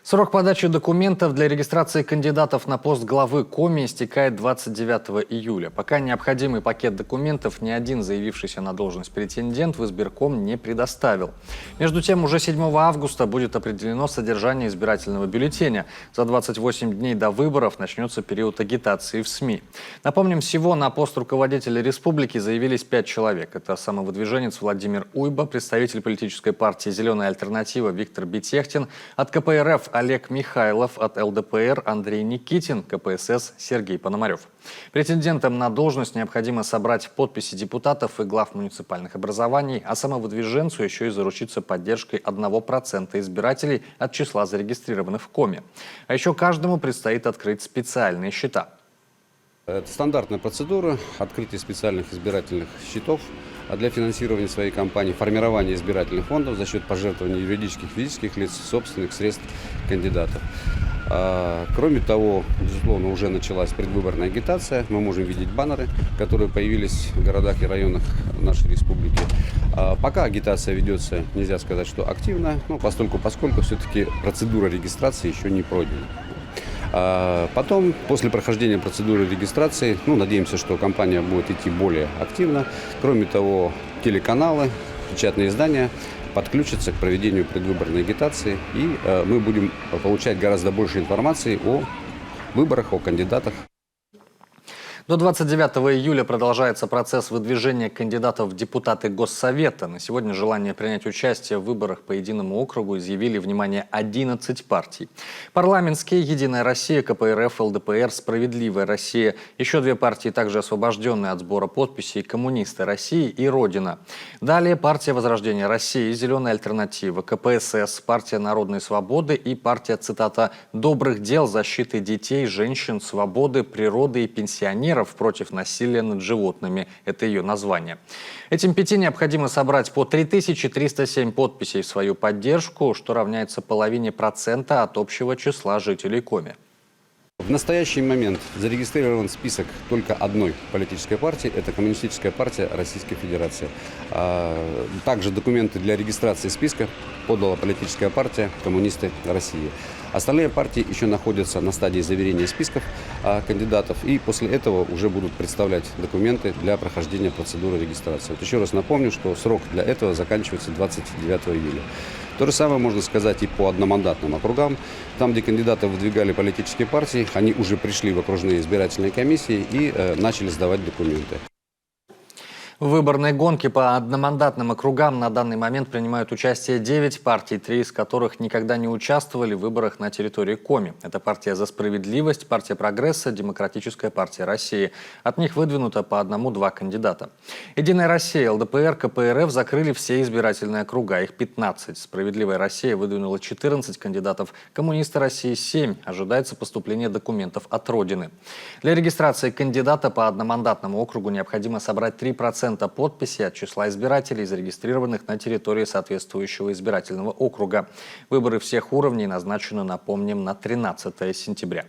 Срок подачи документов для регистрации кандидатов на пост главы Коми истекает 29 июля. Пока необходимый пакет документов ни один заявившийся на должность претендент в избирком не предоставил. Между тем, уже 7 августа будет определено содержание избирательного бюллетеня. За 28 дней до выборов начнется период агитации в СМИ. Напомним, всего на пост руководителя республики заявились 5 человек. Это самовыдвиженец Владимир Уйба, представитель политической партии «Зеленая альтернатива» Виктор Бетехтин, от КПРФ Олег Михайлов, от ЛДПР Андрей Никитин, КПСС Сергей Пономарев. Претендентам на должность необходимо собрать подписи депутатов и глав муниципальных образований, а самовыдвиженцу еще и заручиться поддержкой 1% избирателей от числа зарегистрированных в Коми. А еще каждому предстоит открыть специальные счета. Это стандартная процедура открытия специальных избирательных счетов для финансирования своей кампании, формирования избирательных фондов за счет пожертвований юридических и физических лиц, собственных средств кандидатов. Кроме того, безусловно, уже началась предвыборная агитация. Мы можем видеть баннеры, которые появились в городах и районах нашей республики. Пока агитация ведется, нельзя сказать, что активно, но поскольку все-таки процедура регистрации еще не пройдена. Потом, после прохождения процедуры регистрации, надеемся, что кампания будет идти более активно. Кроме того, телеканалы, печатные издания подключатся к проведению предвыборной агитации, и мы будем получать гораздо больше информации о выборах, о кандидатах. До 29 июля продолжается процесс выдвижения кандидатов в депутаты Госсовета. На сегодня желание принять участие в выборах по единому округу изъявили, внимание, 11 партий. Парламентские, Единая Россия, КПРФ, ЛДПР, Справедливая Россия. Еще 2 партии, также освобожденные от сбора подписей, Коммунисты России и Родина. Далее партия Возрождения России, Зеленая альтернатива, КПСС, партия Народной свободы и партия, цитата, «добрых дел, защиты детей, женщин, свободы, природы и пенсионеров против насилия над животными». Это ее название. Этим 5 необходимо собрать по 3307 подписей в свою поддержку, что равняется 0,5% от общего числа жителей Коми. В настоящий момент зарегистрирован список только одной политической партии – это Коммунистическая партия Российской Федерации. Также документы для регистрации списка подала политическая партия «Коммунисты России». Остальные партии еще находятся на стадии заверения списков кандидатов, и после этого уже будут представлять документы для прохождения процедуры регистрации. Еще раз напомню, что срок для этого заканчивается 29 июля. То же самое можно сказать и по одномандатным округам. Там, где кандидатов выдвигали политические партии, они уже пришли в окружные избирательные комиссии и начали сдавать документы. В выборной гонке по одномандатным округам на данный момент принимают участие 9 партий, 3 из которых никогда не участвовали в выборах на территории Коми. Это партия «За справедливость», партия «Прогресса», Демократическая партия России. От них выдвинуто по 1-2 кандидата. Единая Россия, ЛДПР, КПРФ закрыли все избирательные округа, их 15. Справедливая Россия выдвинула 14 кандидатов, Коммунисты России 7. Ожидается поступление документов от Родины. Для регистрации кандидата по одномандатному округу необходимо собрать 3% подписей от числа избирателей, зарегистрированных на территории соответствующего избирательного округа. Выборы всех уровней назначены, напомним, на 13 сентября.